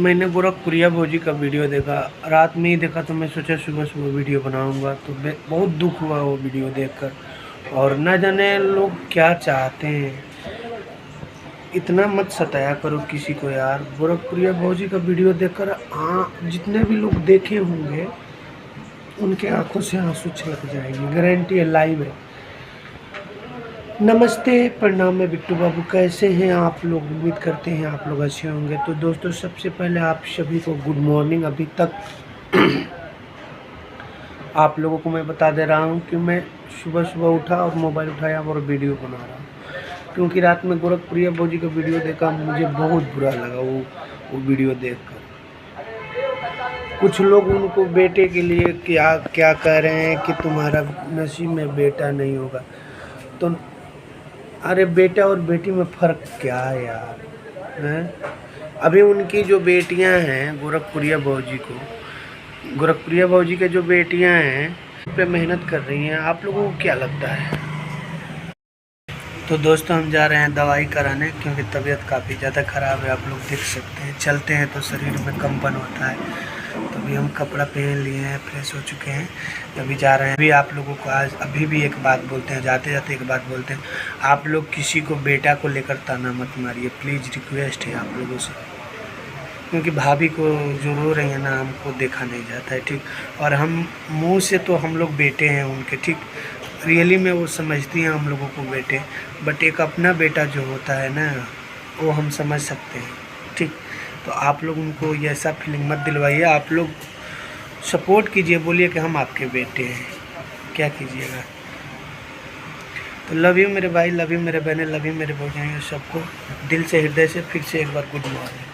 मैंने गोरखपुरिया भौजी का वीडियो देखा, रात में ही देखा तो मैं सोचा सुबह सुबह वीडियो बनाऊंगा। तो बहुत दुख हुआ वो वीडियो देखकर। और न जाने लोग क्या चाहते हैं, इतना मत सताया करो किसी को यार। गोरखपुरिया भौजी का वीडियो देखकर जितने भी लोग देखे होंगे उनके आंखों से आंसू छलक जाएंगे, गारंटी है, लाइव है। नमस्ते, प्रणाम, मैं बिट्टू बाबू। कैसे हैं आप लोग? उम्मीद करते हैं आप लोग अच्छे होंगे। तो दोस्तों, सबसे पहले आप सभी को गुड मॉर्निंग। अभी तक आप लोगों को मैं बता दे रहा हूं कि मैं सुबह सुबह उठा और मोबाइल उठाया और वीडियो बना रहा हूं, क्योंकि रात में गोरखपुरिया भौजी का वीडियो देखा, मुझे बहुत बुरा लगा वो वीडियो देखकर। कुछ लोग उनको बेटे के लिए क्या क्या कह रहे हैं कि तुम्हारा नसीब में बेटा नहीं होगा। तो अरे बेटा और बेटी में फ़र्क क्या है यार, हैं? अभी उनकी जो बेटियां हैं, गोरखपुरिया भौजी के जो बेटियां हैं पे मेहनत कर रही हैं। आप लोगों को क्या लगता है? तो दोस्तों, हम जा रहे हैं दवाई कराने, क्योंकि तबीयत काफ़ी ज़्यादा ख़राब है। आप लोग देख सकते हैं, चलते हैं तो शरीर में कंपन होता है। तो अभी हम कपड़ा पहन लिए हैं, फ्रेश हो चुके हैं, अभी जा रहे हैं। अभी आप लोगों को आज अभी भी एक बात बोलते हैं, जाते जाते एक बात बोलते हैं, आप लोग किसी को बेटा को लेकर ताना मत मारिए, प्लीज़, रिक्वेस्ट है आप लोगों से। क्योंकि भाभी को जो रो रही है ना, हमको देखा नहीं जाता है, ठीक। और हम मुंह से तो हम लोग बेटे हैं उनके, ठीक। रियली में वो समझती हैं हम लोगों को बेटे, बट एक अपना बेटा जो होता है ना, वो हम समझ सकते हैं, ठीक। तो आप लोग उनको ये ऐसा फीलिंग मत दिलवाइए। आप लोग सपोर्ट कीजिए, बोलिए कि हम आपके बेटे हैं, क्या कीजिएगा। तो लव यू मेरे भाई, लव यू मेरे बहनें, लव यू मेरे भौजाइयों, सबको दिल से, हृदय से फिर से एक बार गुड मॉर्निंग।